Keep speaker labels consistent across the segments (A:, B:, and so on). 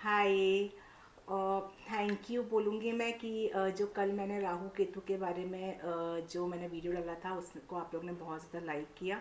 A: Hi. Thank you बोलूँगी मैं कि जो कल मैंने राहु केतु के बारे में जो मैंने वीडियो डाला था उसको आप लोग ने बहुत ज़्यादा लाइक किया।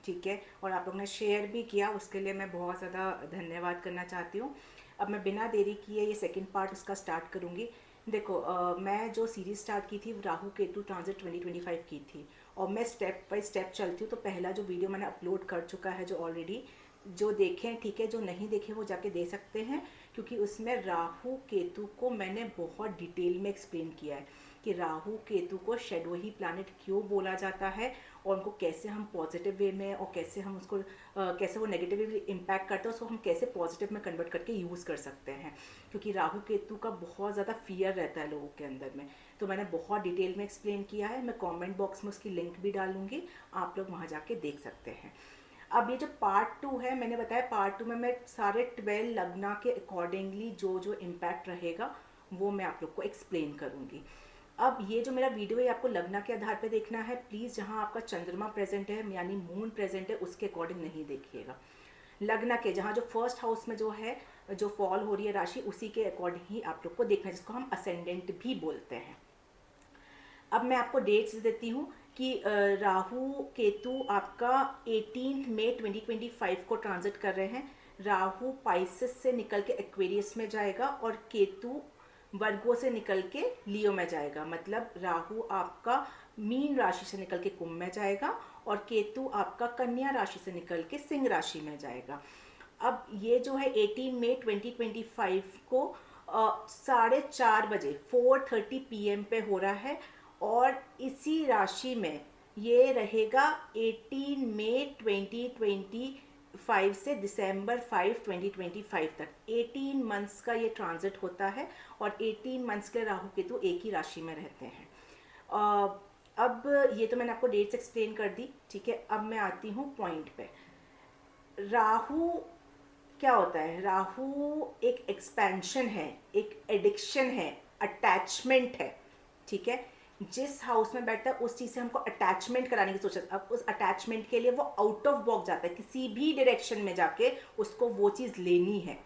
A: ठीक है, और आप लोग ने शेयर भी किया, उसके लिए मैं बहुत ज़्यादा धन्यवाद करना चाहती हूँ। अब मैं बिना देरी किए ये सेकंड पार्ट उसका स्टार्ट करूँगी। देखो, मैं जो सीरीज़ स्टार्ट की थी वो राहु केतु ट्रांजिट 2025 की थी, और मैं स्टेप बाय स्टेप चलती हूँ। तो पहला जो वीडियो मैंने अपलोड कर चुका है, जो ऑलरेडी जो देखें ठीक है, जो नहीं देखे वो जाके दे सकते हैं, क्योंकि उसमें राहु केतु को मैंने बहुत डिटेल में एक्सप्लेन किया है कि राहु केतु को शेडो ही प्लैनेट क्यों बोला जाता है, और उनको कैसे हम पॉजिटिव वे में, और कैसे हम उसको कैसे वो नेगेटिवली इम्पैक्ट करते हैं उसको हम कैसे पॉजिटिव में कन्वर्ट करके यूज़ कर सकते हैं। क्योंकि राहु केतु का बहुत ज़्यादा फियर रहता है लोगों के अंदर में। तो मैंने बहुत डिटेल में एक्सप्लेन किया है, मैं कमेंट बॉक्स में उसकी लिंक भी डालूंगी, आप लोग वहाँ जाके देख सकते हैं। अब ये जो पार्ट टू है, मैंने बताया पार्ट टू में मैं सारे 12 लग्ना के अकॉर्डिंगली जो जो इम्पैक्ट रहेगा वो मैं आप लोग को एक्सप्लेन करूँगी। अब ये जो मेरा वीडियो है आपको लग्ना के आधार पे देखना है, प्लीज़ जहाँ आपका चंद्रमा प्रेजेंट है यानी मून प्रेजेंट है उसके अकॉर्डिंग नहीं देखिएगा। लग्न के जहाँ जो फर्स्ट हाउस में जो है, जो फॉल हो रही है राशि, उसी के अकॉर्डिंग ही आप लोग को देखना है, जिसको हम असेंडेंट भी बोलते हैं। अब मैं आपको डेट्स देती हूँ कि राहु केतु आपका 18 मई 2025 को ट्रांजिट कर रहे हैं। राहु पाइसेस से निकल के एक्वेरियस में जाएगा, और केतु वर्गो से निकल के लियो में जाएगा। मतलब राहु आपका मीन राशि से निकल के कुंभ में जाएगा, और केतु आपका कन्या राशि से निकल के सिंह राशि में जाएगा। अब ये जो है 18 मई 2025 को 4:30 बजे 4:30 PM पे हो रहा है, और इसी राशि में ये रहेगा 18 मई 2025 से दिसंबर 5 2025 तक। 18 मंथ्स का ये ट्रांजिट होता है, और 18 मंथ्स के राहु केतु एक ही राशि में रहते हैं। अब ये तो मैंने आपको डेट्स एक्सप्लेन कर दी, ठीक है। अब मैं आती हूँ पॉइंट पे। राहु क्या होता है? राहु एक एक्सपेंशन है, एक एडिक्शन है, अटैचमेंट है, ठीक है। जिस हाउस में बैठता है उस चीज से हमको अटैचमेंट कराने की सोच है। अब उस अटैचमेंट के लिए वो आउट ऑफ बॉक्स जाता है, किसी भी डायरेक्शन में जाके उसको वो चीज लेनी है,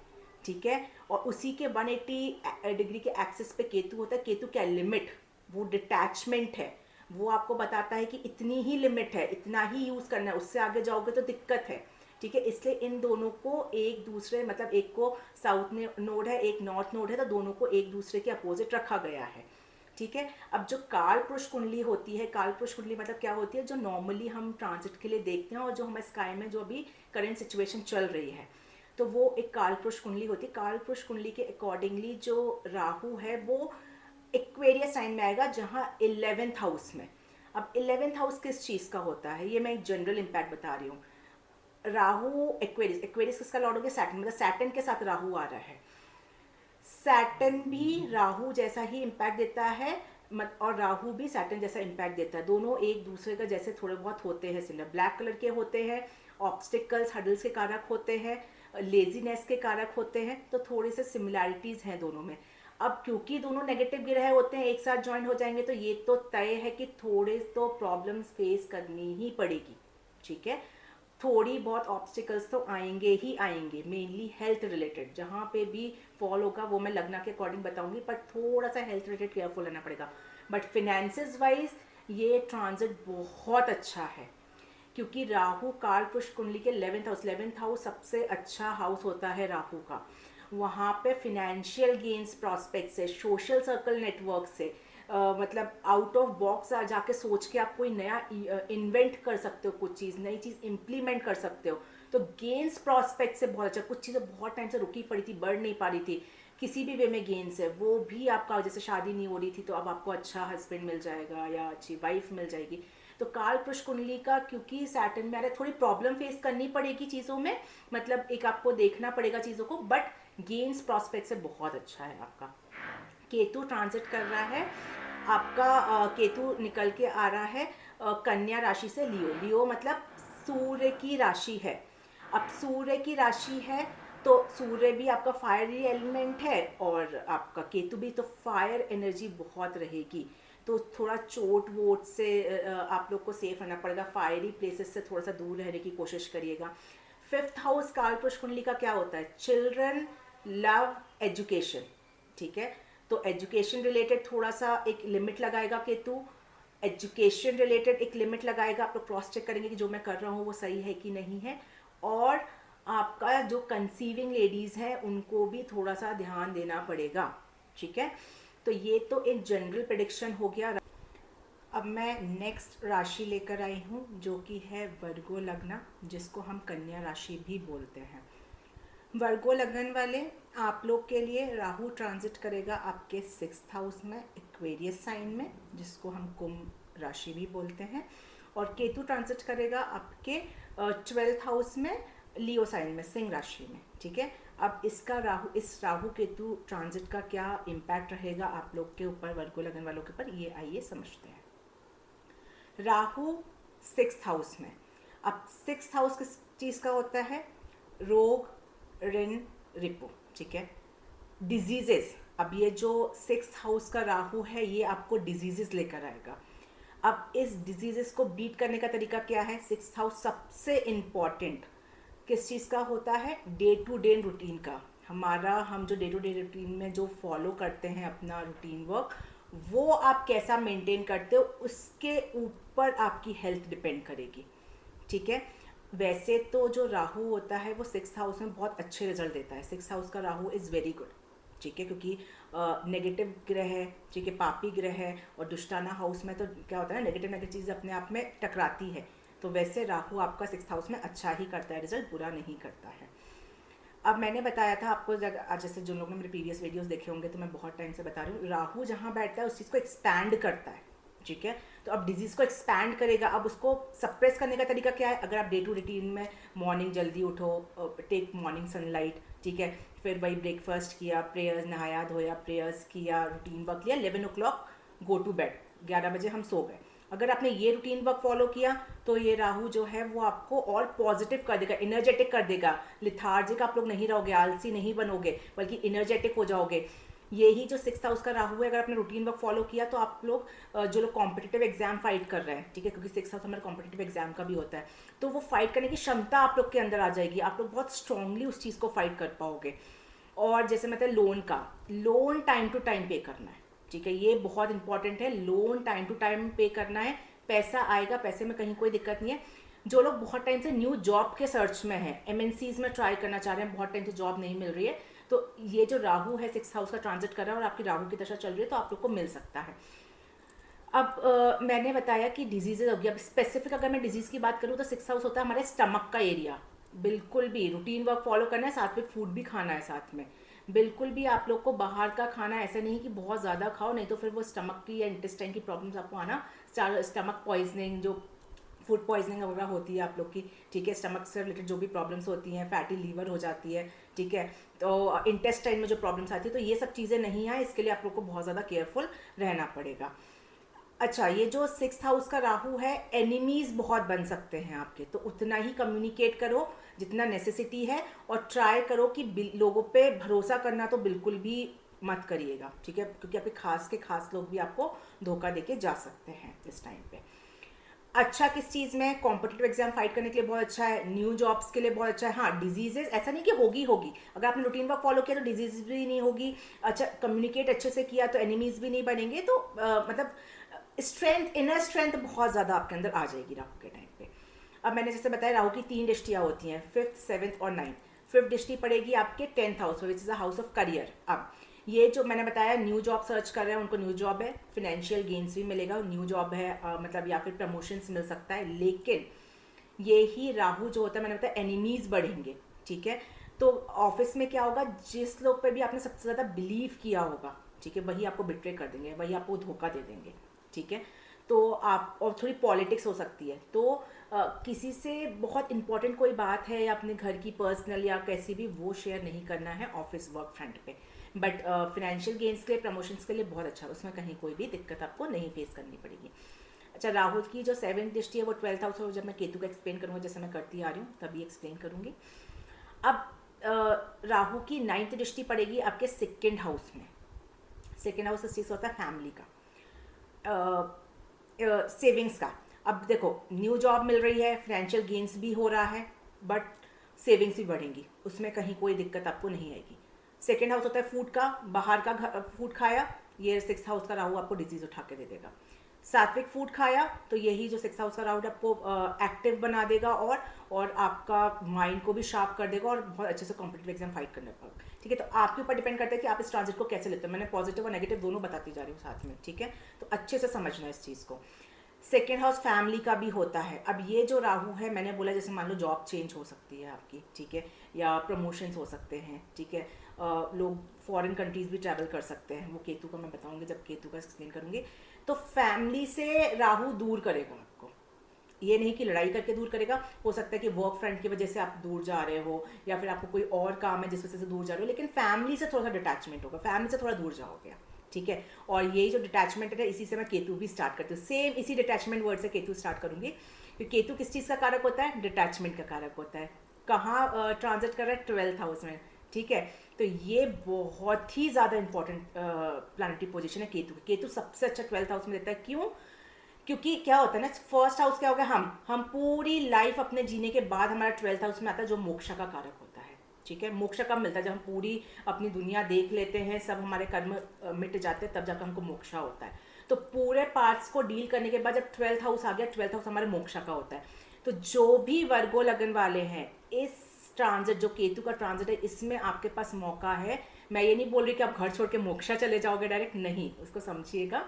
A: ठीक है। और उसी के 180 डिग्री के एक्सिस पे केतु होता है। केतु क्या लिमिट, वो डिटैचमेंट है। वो आपको बताता है कि इतनी ही लिमिट है, इतना ही यूज करना है, उससे आगे जाओगे तो दिक्कत है, ठीक है। इसलिए इन दोनों को एक दूसरे, मतलब एक को साउथ नोड है, एक नॉर्थ नोड है, तो दोनों को एक दूसरे के अपोजिट रखा गया है, ठीक है। अब जो काल पुरुष कुंडली होती है, काल पुरुष कुंडली मतलब क्या होती है? जो नॉर्मली हम ट्रांजिट के लिए देखते हैं, और जो हमारे स्काई में जो अभी करंट सिचुएशन चल रही है, तो वो एक काल पुरुष कुंडली होती है। काल पुरुष कुंडली के अकॉर्डिंगली जो राहु है वो एक्वेरियस साइन में आएगा, जहाँ 11th हाउस में। अब 11th हाउस किस चीज़ का होता है, ये मैं एक जनरल इम्पैक्ट बता रही हूँ। राहु एक्वेरियस, एक्वेरियस किसका लॉर्ड हो गया? सैटर्न, मतलब सैटर्न के साथ राहु आ रहा है। सैटर्न भी राहु जैसा ही इम्पैक्ट देता है, और राहु भी सैटर्न जैसा इम्पैक्ट देता है। दोनों एक दूसरे का जैसे थोड़े बहुत होते हैं सिमिलर, ब्लैक कलर के होते हैं, ऑब्स्टिकल्स हडल्स के कारक होते हैं, लेजीनेस के कारक होते हैं, तो थोड़ी से सिमिलैरिटीज हैं दोनों में। अब क्योंकि दोनों नेगेटिव ग्रह होते हैं, एक साथ ज्वाइन हो जाएंगे, तो ये तो तय है कि थोड़े तो प्रॉब्लम्स फेस करनी ही पड़ेगी, ठीक है। थोड़ी बहुत ऑब्स्टिकल्स तो आएंगे ही आएंगे, मेनली हेल्थ रिलेटेड। जहाँ पे भी फॉल होगा वो मैं लग्ना के अकॉर्डिंग बताऊंगी, पर थोड़ा सा हेल्थ रिलेटेड केयरफुल रहना पड़ेगा। बट फिनेंसेस वाइज ये ट्रांजिट बहुत अच्छा है, क्योंकि राहु काल पुरुष कुंडली के 11th हाउस सबसे अच्छा हाउस होता है राहु का। वहाँ पे फिनेंशियल गेन्स प्रॉस्पेक्ट से, सोशल सर्कल नेटवर्क से, मतलब आउट ऑफ बॉक्स जाके सोच के आप कोई नया इन्वेंट कर सकते हो, कुछ चीज़ नई चीज़ इम्प्लीमेंट कर सकते हो। तो गेन्स प्रॉस्पेक्ट से बहुत अच्छा। कुछ चीज़ें बहुत टाइम से रुकी पड़ी थी, बढ़ नहीं पा रही थी, किसी भी वे में गेन्स है, वो भी आपका, जैसे शादी नहीं हो रही थी तो अब आपको अच्छा हस्बैंड मिल जाएगा या अच्छी वाइफ मिल जाएगी। तो काल पुरुष कुंडली का क्योंकि सैटर्न में आ रहा है, थोड़ी प्रॉब्लम फेस करनी पड़ेगी चीज़ों में, मतलब एक आपको देखना पड़ेगा चीज़ों को, बट गेन्स प्रॉस्पेक्ट से बहुत अच्छा है आपका। केतु ट्रांजिट कर रहा है आपका, केतु निकल के आ रहा है कन्या राशि से लियो। लियो मतलब सूर्य की राशि है। अब सूर्य की राशि है तो सूर्य भी आपका फायरी एलिमेंट है, और आपका केतु भी, तो फायर एनर्जी बहुत रहेगी। तो थोड़ा चोट वोट से आप लोग को सेफ रहना पड़ेगा, फायरी प्लेसेस से थोड़ा सा दूर रहने की कोशिश करिएगा। 5th हाउस काल पुरुष कुंडली का क्या होता है? चिल्ड्रन, लव, एजुकेशन, ठीक है। तो एजुकेशन रिलेटेड थोड़ा सा एक लिमिट लगाएगा केतु, एजुकेशन रिलेटेड एक लिमिट लगाएगा। आप लोग क्रॉस चेक करेंगे कि जो मैं कर रहा हूँ वो सही है कि नहीं है। और आपका जो कंसीविंग लेडीज़ हैं उनको भी थोड़ा सा ध्यान देना पड़ेगा, ठीक है। तो ये तो एक जनरल प्रेडिक्शन हो गया। अब मैं नेक्स्ट राशि लेकर आई हूँ जो कि है वर्गो लग्न, जिसको हम कन्या राशि भी बोलते हैं। वर्गो लगन वाले आप लोग के लिए राहु ट्रांजिट करेगा आपके 6th हाउस में, एक्वेरियस साइन में, जिसको हम कुंभ राशि भी बोलते हैं। और केतु ट्रांजिट करेगा आपके 12th हाउस में, लियो साइन में, सिंह राशि में, ठीक है। अब इस राहु केतु ट्रांजिट का क्या इम्पैक्ट रहेगा आप लोग के ऊपर, वर्गो लगन वालों के ऊपर, ये आइए समझते हैं। राहु 6th हाउस में, अब 6th हाउस किस चीज़ का होता है? रोग, ऋण, रिपु, ठीक है, डिजीजेस। अब ये जो 6th हाउस का राहु है ये आपको डिजीजेस लेकर आएगा। अब इस डिजीजेस को बीट करने का तरीका क्या है? 6th हाउस सबसे इम्पॉर्टेंट किस चीज़ का होता है? डे टू डे रूटीन का। हम जो डे टू डे रूटीन में जो फॉलो करते हैं अपना रूटीन वर्क, वो आप कैसा मेंटेन करते हो उसके ऊपर आपकी हेल्थ डिपेंड करेगी, ठीक है। वैसे तो जो राहु होता है वो 6th हाउस में बहुत अच्छे रिजल्ट देता है। 6th हाउस का राहु इज़ वेरी गुड, ठीक है, क्योंकि नेगेटिव ग्रह है, ठीक है, पापी ग्रह है। और दुष्टाना हाउस में तो क्या होता है, नेगेटिव चीज़ अपने आप में टकराती है। तो वैसे राहु आपका 6th हाउस में अच्छा ही करता है, रिजल्ट बुरा नहीं करता है। अब मैंने बताया था आपको, जैसे जो लोग ने मेरे प्रीवियस वीडियोस देखे होंगे तो मैं बहुत टाइम से बता रही हूँ, राहु जहाँ बैठता है उस चीज़ को एक्सपैंड करता है, ठीक है। तो अब डिजीज़ को एक्सपैंड करेगा। अब उसको सप्रेस करने का तरीका क्या है? अगर आप डे टू रूटीन में मॉर्निंग जल्दी उठो, टेक मॉर्निंग सनलाइट, ठीक है, फिर वही ब्रेकफास्ट किया, प्रेयर्स, नहाया धोया, प्रेयर्स किया, रूटीन वर्क लिया, 11 o'clock गो टू बेड, 11 बजे हम सो गए। अगर आपने ये रूटीन वर्क फॉलो किया तो ये राहु जो है वो आपको और पॉजिटिव कर देगा, इनर्जेटिक कर देगा। लिथार्जिक आप लोग नहीं रहोगे, आलसी नहीं बनोगे, बल्कि इनर्जेटिक हो जाओगे। यही जो 6th हाउस का राहु है, अगर आपने रूटीन वर्क फॉलो किया तो आप लोग जो लोग कॉम्पिटिटिव एग्जाम फाइट कर रहे हैं, ठीक है, क्योंकि 6th हाउस हमारे कॉम्पिटिटिव एग्जाम का भी होता है, तो वो फाइट करने की क्षमता आप लोग के अंदर आ जाएगी। आप लोग बहुत स्ट्रांगली उस चीज़ को फाइट कर पाओगे। और जैसे मतलब लोन टाइम टू टाइम पे करना है, ठीक है, ये बहुत इंपॉर्टेंट है। लोन टाइम टू टाइम पे करना है, पैसा आएगा, पैसे में कहीं कोई दिक्कत नहीं है। जो लोग बहुत टाइम से न्यू जॉब के सर्च में हैं, MNCs में ट्राई करना चाह रहे हैं, बहुत टाइम से जॉब नहीं मिल रही है, तो ये जो राहु है 6th हाउस का ट्रांजिट कर रहा है और आपकी राहु की दशा चल रही है, तो आप लोग को मिल सकता है। अब मैंने बताया कि डिजीजेज हो गया। अब स्पेसिफिक अगर मैं डिजीज़ की बात करूँ तो 6th हाउस होता है हमारे स्टमक का एरिया। बिल्कुल भी रूटीन वर्क फॉलो करना है, साथ में फूड भी खाना है साथ में। बिल्कुल भी आप लोग को बाहर का खाना ऐसा नहीं कि बहुत ज़्यादा खाओ, नहीं तो फिर वो स्टमक की या इंटेस्टाइन की प्रॉब्लम्स आपको आना, स्टमक पॉइजनिंग, जो फूड पॉइजनिंग वगैरह होती है आप लोग की, ठीक है, स्टमक से रिलेटेड जो भी प्रॉब्लम्स होती हैं, फैटी लीवर हो जाती है, ठीक है, तो इंटेस्टाइन में जो प्रॉब्लम्स आती है, तो ये सब चीज़ें नहीं आए, इसके लिए आप लोग को बहुत ज़्यादा केयरफुल रहना पड़ेगा। अच्छा, ये जो 6th हाउस का राहु है, एनिमीज बहुत बन सकते हैं आपके, तो उतना ही कम्युनिकेट करो जितना नेसेसिटी है, और ट्राई करो कि लोगों पे भरोसा करना तो बिल्कुल भी मत करिएगा, ठीक है, क्योंकि आपके खास लोग भी आपको धोखा देके जा सकते हैं इस टाइम पे। अच्छा किस चीज़ में? कॉम्पिटिटिव एग्जाम फाइट करने के लिए बहुत अच्छा है, न्यू जॉब्स के लिए बहुत अच्छा है। हाँ, डिजीजेज ऐसा नहीं कि होगी, अगर आपने रूटीन वर्क फॉलो किया तो डिजीज भी नहीं होगी। अच्छा, कम्युनिकेट अच्छे से किया तो एनिमीज भी नहीं बनेंगे, तो मतलब स्ट्रेंथ, इनर स्ट्रेंथ बहुत ज़्यादा आपके अंदर आ जाएगी राहु के टाइम पे। अब मैंने जैसे बताया राहु की 3 दृष्टियाँ होती हैं, 5th, 7th और 9th। 5th दृष्टि पड़ेगी आपके 10th हाउस में, which is the house of career. अब ये जो मैंने बताया न्यू जॉब सर्च कर रहे हैं उनको न्यू जॉब है, फिनेंशियल गेन्स भी मिलेगा, न्यू जॉब है, मतलब या फिर प्रमोशंस मिल सकता है। लेकिन ये ही राहु जो होता है, मैंने बताया एनिमीज बढ़ेंगे, ठीक है, तो ऑफिस में क्या होगा, जिस लोग पे भी आपने सबसे ज़्यादा बिलीव किया होगा, ठीक है, वही आपको बिट्रे कर देंगे, वही आपको धोखा दे देंगे, ठीक है। तो आप, और थोड़ी पॉलिटिक्स हो सकती है, तो किसी से बहुत इंपॉर्टेंट कोई बात है या अपने घर की पर्सनल या कैसी भी, वो शेयर नहीं करना है ऑफिस वर्क फ्रंट पे। बट फिनेंशियल गेन्स के लिए, प्रमोशंस के लिए बहुत अच्छा है, उसमें कहीं कोई भी दिक्कत आपको नहीं फेस करनी पड़ेगी। अच्छा, राहु की जो 7th दृष्टि है वो 12th हाउस है, जब मैं केतु का एक्सप्लेन करूँगा, जैसे मैं करती आ रही हूँ तभी एक्सप्लेन करूँगी। अब राहु की 9th दृष्टि पड़ेगी आपके 2nd हाउस में। 2nd हाउस इस चीज़ होता है फैमिली का, सेविंग्स का। अब देखो, न्यू जॉब मिल रही है, फाइनेंशियल गेन्स भी हो रहा है, बट सेविंग्स भी बढ़ेंगी, उसमें कहीं कोई दिक्कत आपको नहीं आएगी। सेकेंड हाउस होता है फूड का, बाहर का फूड खाया, ये सिक्स हाउस का राहु आपको डिजीज उठा के दे देगा। सात्विक फूड खाया तो यही जो सिक्स हाउस का राहु आपको एक्टिव बना देगा और आपका माइंड को भी शार्प कर देगा और बहुत अच्छे से कॉम्पिटिटिव एग्जाम फाइट करने पर। ठीक है, तो आपके ऊपर डिपेंड करता है कि आप इस ट्रांजिट को कैसे लेते हो। मैंने पॉजिटिव और नेगेटिव दोनों बताती जा रही हूँ साथ में। ठीक है, तो अच्छे से समझना है इस चीज़ को। सेकेंड हाउस फैमिली का भी होता है। अब ये जो राहु है, मैंने बोला जैसे मान लो जॉब चेंज हो सकती है आपकी, ठीक है, या प्रमोशंस हो सकते हैं, ठीक है, लोग फॉरेन कंट्रीज भी ट्रैवल कर सकते हैं, वो केतु का मैं बताऊंगी जब केतु का एक्सप्लेन करूंगी। तो फैमिली से राहु दूर करेगा आपको, ये नहीं कि लड़ाई करके दूर करेगा, हो सकता है कि वर्क फ्रंट की वजह से आप दूर जा रहे हो या फिर आपको कोई और काम है जिस वजह से दूर जा रहे हो, लेकिन फैमिली से थोड़ा सा डिटैचमेंट होगा, फैमिली से थोड़ा दूर जाओगे आप। ठीक है, और यही जो डिटैचमेंट है इसी से मैं केतु भी स्टार्ट करती हूँ, सेम इसी डिटैचमेंट वर्ड से केतु स्टार्ट करूंगी। क्योंकि केतु किस चीज़ का कारक होता है? डिटैचमेंट का कारक होता है। कहाँ ट्रांजिट कर रहा है? 12th हाउस में। ठीक है, तो ये बहुत ही ज़्यादा इंपॉर्टेंट प्लानिटरी पोजीशन है केतु। केतु सबसे अच्छा 12th हाउस में देता है। क्यों? क्योंकि क्या होता है ना, फर्स्ट हाउस क्या हो गया, हम पूरी लाइफ अपने जीने के बाद हमारा 12th हाउस में आता है जो मोक्ष का कारक होता है। ठीक है, मोक्ष कब मिलता है? जब हम पूरी अपनी दुनिया देख लेते हैं, सब हमारे कर्म मिट जाते हैं, तब जाकर हमको मोक्ष होता है। तो पूरे पार्ट्स को डील करने के बाद जब 12th हाउस आ गया, 12th हाउस हमारे मोक्ष का होता है। तो जो भी वर्गो लगन वाले हैं, इस ट्रांजिट जो केतु का ट्रांजिट है, इसमें आपके पास मौका है। मैं ये नहीं बोल रही कि आप घर छोड़ के मोक्षा चले जाओगे डायरेक्ट, नहीं, उसको समझिएगा।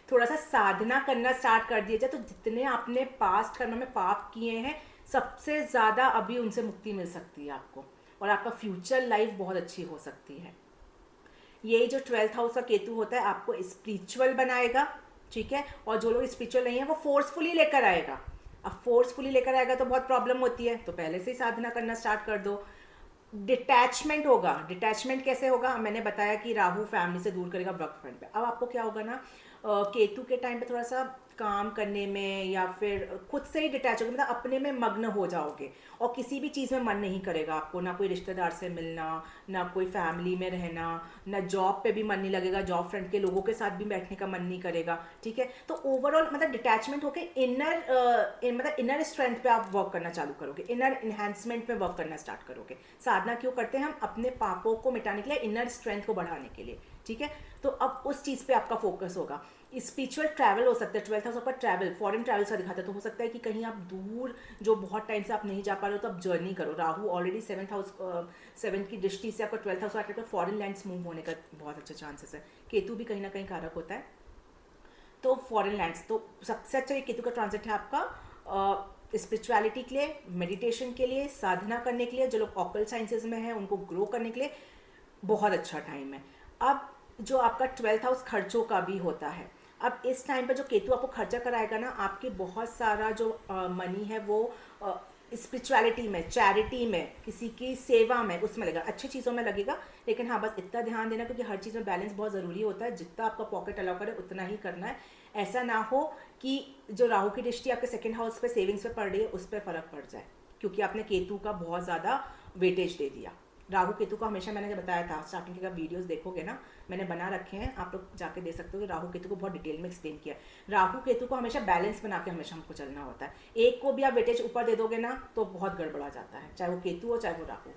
A: थोड़ा सा साधना करना स्टार्ट कर दिया जाए तो जितने आपने पास्ट कर्म में पाप किए हैं, सबसे ज़्यादा अभी उनसे मुक्ति मिल सकती है आपको, और आपका फ्यूचर लाइफ बहुत अच्छी हो सकती है। यही जो 12th हाउस का केतु होता है आपको स्पिरिचुअल बनाएगा। ठीक है, और जो लोग स्पिरिचुअल नहीं है वो फोर्सफुली लेकर आएगा। अब फोर्सफुली लेकर आएगा तो बहुत प्रॉब्लम होती है, तो पहले से ही साधना करना स्टार्ट कर दो। डिटैचमेंट होगा। डिटैचमेंट कैसे होगा? मैंने बताया कि राहु फैमिली से दूर करेगा वर्क फ्रंट पे। अब आपको क्या होगा ना, केतु के टाइम पे थोड़ा सा काम करने में या फिर खुद से ही डिटैच होगे, मतलब अपने में मग्न हो जाओगे और किसी भी चीज़ में मन नहीं करेगा आपको, ना कोई रिश्तेदार से मिलना, ना कोई फैमिली में रहना, ना जॉब पे भी मन नहीं लगेगा, जॉब फ्रंट के लोगों के साथ भी बैठने का मन नहीं करेगा। ठीक है, तो ओवरऑल मतलब डिटैचमेंट होके मतलब इनर स्ट्रेंथ पे आप वर्क करना चालू करोगे, इनर इन्हांसमेंट में वर्क करना स्टार्ट करोगे। साधना क्यों करते हैं हम? अपने पापों को मिटाने के लिए, इनर स्ट्रेंथ को बढ़ाने के लिए। ठीक है, तो अब उस चीज़ पे आपका फोकस होगा। स्पिरिचुअल ट्रैवल हो सकता है, 12th हाउस पर ट्रैवल, फॉरेन ट्रैवल का दिखाता है, तो हो सकता है कि कहीं आप दूर जो बहुत टाइम से आप नहीं जा पा रहे हो तो आप जर्नी करो। राहु ऑलरेडी 7th की दृष्टि से आपका 12th हाउस आकर फॉरेन लैंड्स मूव होने का बहुत अच्छा चांसेस है। केतु भी कहीं ना कहीं कारक होता है, तो फॉरेन लैंड्स। तो सबसे अच्छा ये केतु का ट्रांजिट है आपका स्पिरिचुअलिटी के लिए, मेडिटेशन के लिए, साधना करने के लिए, जो लोग ऑकल्ट साइंसेज में हैं उनको ग्रो करने के लिए बहुत अच्छा टाइम है। अब जो आपका 12th हाउस खर्चों का भी होता है। अब इस टाइम पर जो केतु आपको खर्चा कराएगा ना, आपके बहुत सारा जो मनी है वो स्पिरिचुअलिटी में, चैरिटी में, किसी की सेवा में, उसमें लगेगा, अच्छी चीज़ों में लगेगा। लेकिन हाँ, बस इतना ध्यान देना क्योंकि हर चीज़ में बैलेंस बहुत ज़रूरी होता है। जितना आपका पॉकेट अलाउ करे उतना ही करना है। ऐसा ना हो कि जो राहु की दृष्टि आपके सेकेंड हाउस पे सेविंग्स पे पड़ रही है उस पर फ़र्क पड़ जाए, क्योंकि आपने केतु का बहुत ज़्यादा वेटेज दे दिया। राहु केतु को हमेशा मैंने बताया था, स्टार्टिंग के वीडियोस देखोगे ना, मैंने बना रखे हैं, आप लोग जाके देख सकते हो कि राहु केतु को बहुत डिटेल में एक्सप्लेन किया। राहु केतु को हमेशा बैलेंस बना के हमेशा हमको चलना होता है। एक को भी आप वेटेज ऊपर दे दोगे ना तो बहुत गड़बड़ा जाता है, चाहे वो केतु हो चाहे वो राहु।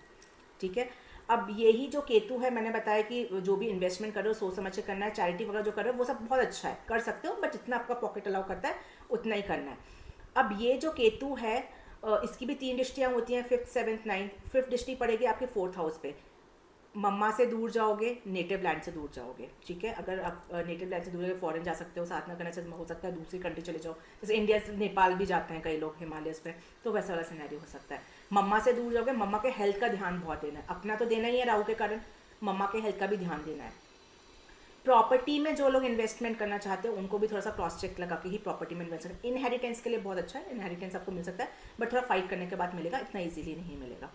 A: ठीक है, अब यही जो केतु है, मैंने बताया कि जो भी इन्वेस्टमेंट कर रहे हो सोच समझ के करना है, चैरिटी वगैरह जो कर रहे हो वो सब बहुत अच्छा है, कर सकते हो, बट जितना आपका पॉकेट अलाउ करता है उतना ही करना है। अब ये जो केतु है इसकी भी 3 दृष्टियाँ होती हैं, 5th 7th 9th। 5th दृष्टि पड़ेगी आपके 4th हाउस पे। मम्मा से दूर जाओगे, नेटिव लैंड से दूर जाओगे। ठीक है, अगर आप नेटिव लैंड से दूर जाओगे, फॉरेन जा सकते हो, साधना करने से हो सकता है दूसरी कंट्री चले जाओ, जैसे इंडिया से नेपाल भी जाते हैं कई लोग हिमालयस पे, तो वैसा वाला सिनेरियो हो सकता है। मम्मा से दूर जाओगे, मम्मा के हेल्थ का ध्यान बहुत देना है, अपना तो देना ही है राहु के कारण, मम्मा के हेल्थ का भी ध्यान देना है। प्रॉपर्टी में जो लोग इन्वेस्टमेंट करना चाहते हैं उनको भी थोड़ा सा क्रॉस चेक लगा के ही प्रॉपर्टी में इन्वेस्ट करें। इनहेरिटेंस के लिए बहुत अच्छा है, इनहेरिटेंस आपको मिल सकता है, बट थोड़ा फाइट करने के बाद मिलेगा, इतना ईजिली नहीं मिलेगा।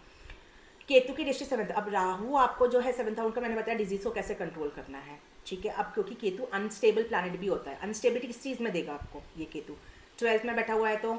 A: केतु की दृष्टि 7th। अब राहु आपको जो है 7th हाउस का मैंने बताया डिजीज को कैसे कंट्रोल करना है। ठीक है, अब क्योंकि केतु अनस्टेबल प्लैनेट भी होता है, अनस्टेबिलिटी किस चीज़ में देगा आपको ये केतु? 12th में बैठा हुआ है तो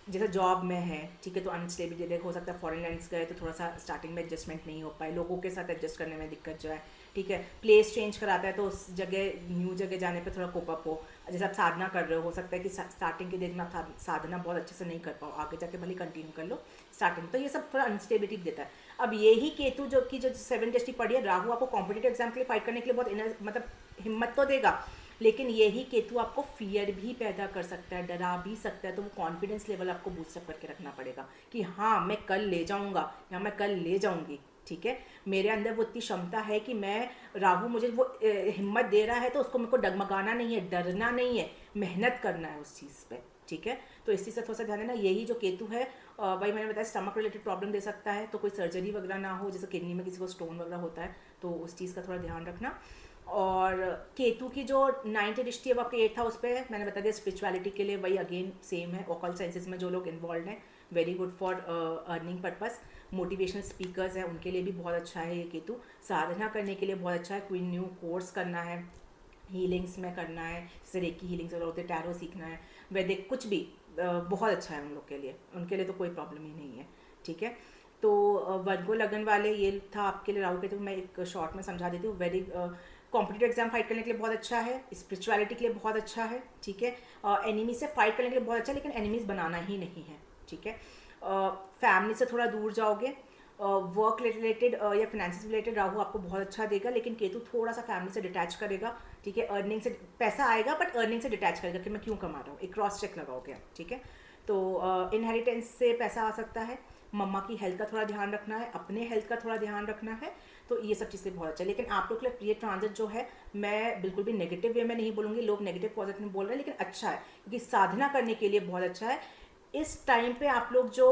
A: जैसे जॉब में है, ठीक है, तो अनस्टेबिलिटी हो सकता है। फॉरेन लैंड्स गए तो थोड़ा सा स्टार्टिंग में एडजस्टमेंट नहीं हो पाए, लोगों के साथ एडजस्ट करने में दिक्कत जो है, ठीक है, प्लेस चेंज कराता है तो उस जगह न्यू जगह जाने पे थोड़ा कोप अप हो। जैसे आप साधना कर रहे हो सकता है कि स्टार्टिंग के दिन में आप साधना बहुत अच्छे से नहीं कर पाओ, आगे जाके भले कंटिन्यू कर लो स्टार्टिंग, तो ये सब थोड़ा अनस्टेबिलिटी देता है। अब यही केतु जो कि जो 7 दृष्टि पड़ी है, राहु आपको कॉम्पिटेटिव एग्जाम के लिए फाइट करने के लिए बहुत मतलब हिम्मत तो देगा, लेकिन यही केतु आपको फियर भी पैदा कर सकता है, डरा भी सकता है। तो वो कॉन्फिडेंस लेवल आपको बूस्टअप करके रखना पड़ेगा कि हाँ मैं कल ले जाऊंगा या मैं कल ले जाऊंगी, ठीक है, मेरे अंदर वो इतनी क्षमता है कि मैं, राहु मुझे वो हिम्मत दे रहा है तो उसको मेरे को डगमगाना नहीं है, डरना नहीं है, मेहनत करना है उस चीज़ पे, ठीक है। तो इस चीज़ से थोड़ा सा ध्यान देना। यही जो केतु है भाई मैंने बताया स्टमक रिलेटेड प्रॉब्लम दे सकता है, तो कोई सर्जरी वगैरह ना हो, जैसे किडनी में किसी को स्टोन वगैरह होता है तो उस चीज़ का थोड़ा ध्यान रखना। और केतु की जो 9th दृष्टि है वो आपके 8th हाउस पे है, मैंने बता दिया स्पिरिचुअलिटी के लिए वही अगेन सेम है, ऑकल्ट साइंसेज में जो लोग इन्वॉल्व हैं very good for earning purpose, motivational speakers हैं उनके लिए भी बहुत अच्छा है ये केतु, साधना करने के लिए बहुत अच्छा है, कोई न्यू कोर्स करना है, हीलिंग्स में करना है, जैसे रेकी हीलिंग्स वगैरह होते, टैरो सीखना है, वैदिक कुछ भी बहुत अच्छा है उन लोग के लिए, उनके लिए तो कोई प्रॉब्लम ही नहीं है, ठीक है। तो वर्गो लगन वाले ये था आपके लिए राहु केतु, मैं एक शॉर्ट में समझा देती हूँ। वेरी कॉम्पिटेटिव एग्जाम फाइट करने के लिए बहुत अच्छा है, स्पिरिचुअलिटी के लिए बहुत अच्छा है, ठीक है, एनिमी से फाइट करने के लिए बहुत अच्छा है, लेकिन एनिमीज बनाना ही नहीं है, ठीक है। फैमिली से थोड़ा दूर जाओगे, वर्क रिलेटेड या फाइनेंस रिलेटेड राहु आपको बहुत अच्छा देगा, लेकिन केतु थोड़ा सा फैमिली से डिटैच करेगा, ठीक है। अर्निंग से पैसा आएगा बट अर्निंग से डिटैच करेगा कि मैं क्यों कमा रहा हूँ, एक क्रॉस चेक लगाओगे आप, ठीक है। तो इनहेरिटेंस से पैसा आ सकता है, मम्मा की हेल्थ का थोड़ा ध्यान रखना है, अपने हेल्थ का थोड़ा ध्यान रखना है, तो ये सब चीज़ें बहुत अच्छा है। लेकिन आप लोग के लिए ये ट्रांजिट जो है मैं बिल्कुल भी नेगेटिव वे में नहीं बोलूँगी, लोग नेगेटिव पॉजिटिव में बोल रहे हैं, लेकिन अच्छा है क्योंकि साधना करने के लिए बहुत अच्छा है। इस टाइम पे आप लोग जो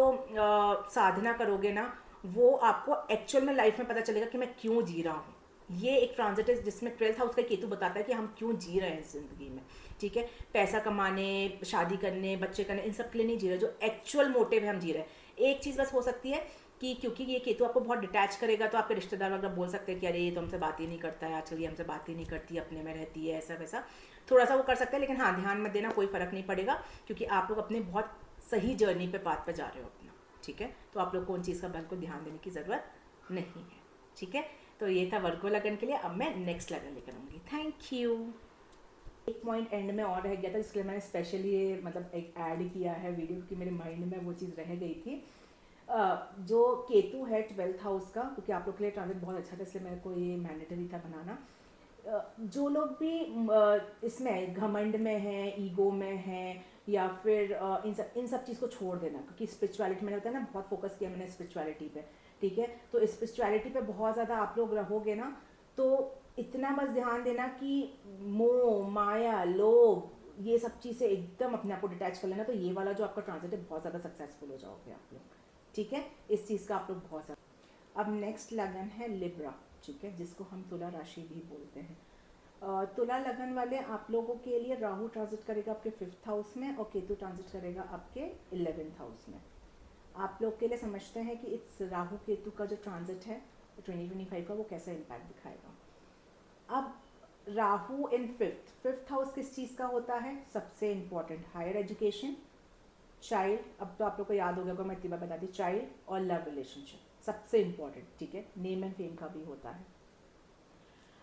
A: साधना करोगे ना, वो आपको एक्चुअल में लाइफ में पता चलेगा कि मैं क्यों जी रहा हूँ। ये एक ट्रांजिट है जिसमें 12th हाउस का केतु बताता है कि हम क्यों जी रहे हैं ज़िंदगी में, ठीक है। पैसा कमाने, शादी करने, बच्चे करने, इन सब के लिए नहीं जी रहे, जो एक्चुअल मोटिव है हम जी रहे हैं। एक चीज़ बस हो सकती है कि क्योंकि ये केतु आपको बहुत डिटैच करेगा तो आपके रिश्तेदार वगैरह बोल सकते हैं कि अरे ये तो हमसे बात ही नहीं करता है आजकल, ये हमसे बात ही नहीं करती, अपने में रहती है, ऐसा वैसा थोड़ा सा वो कर सकते हैं। लेकिन हाँ ध्यान मत देना, कोई फ़र्क नहीं पड़ेगा क्योंकि आप लोग अपने बहुत सही जर्नी पे पाथ पे जा रहे हो अपना, ठीक है। तो आप लोग को उन चीज़ का बिल्कुल ध्यान देने की ज़रूरत नहीं है, ठीक है। तो ये था वर्गो लगन के लिए। अब मैं नेक्स्ट लगन लेकर आऊँगी। Thank you. एक पॉइंट एंड में और रह गया था इसलिए मैंने स्पेशली ये मतलब एक ऐड किया है वीडियो कि मेरे माइंड में वो चीज़ रह गई थी। जो केतु है 12th हाउस का, क्योंकि आप लोग के लिए ट्रांजिट बहुत अच्छा था इसलिए मेरे को ये मैंडेटरी था बनाना। जो लोग भी इसमें घमंड में हैं, ईगो में हैं, या फिर इन सब चीज़ को छोड़ देना, क्योंकि स्पिरिचुअलिटी मैंने होता है ना बहुत फोकस किया मैंने स्पिरिचुअलिटी पे, ठीक है। तो स्पिरिचुअलिटी पे बहुत ज़्यादा आप लोग रहोगे ना, तो इतना बस ध्यान देना कि मोह माया लोभ ये सब चीज़ से एकदम अपने आप को डिटैच कर लेना, तो ये वाला जो आपका ट्रांजिट है बहुत ज़्यादा सक्सेसफुल हो जाओगे आप लोग, ठीक है। इस चीज़ का आप लोग बहुत ज़्यादा। अब नेक्स्ट लगन है लिब्रा, ठीक है, जिसको हम तुला राशि भी बोलते हैं। तुला लगन वाले आप लोगों के लिए राहु ट्रांजिट करेगा आपके 5th हाउस में और केतु ट्रांजिट करेगा आपके 11th हाउस में। आप लोग के लिए समझते हैं कि इस राहु केतु का जो ट्रांजिट है 2025 का वो कैसा इम्पैक्ट दिखाएगा। अब राहु इन फिफ्थ हाउस किस चीज़ का होता है, सबसे इम्पॉर्टेंट हायर एजुकेशन, चाइल्ड, अब तो आप लोग को याद हो गया मैं इतनी बार बता दी, चाइल्ड और लव रिलेशनशिप सबसे इम्पॉर्टेंट, ठीक है। नेम एंड फेम का भी होता है।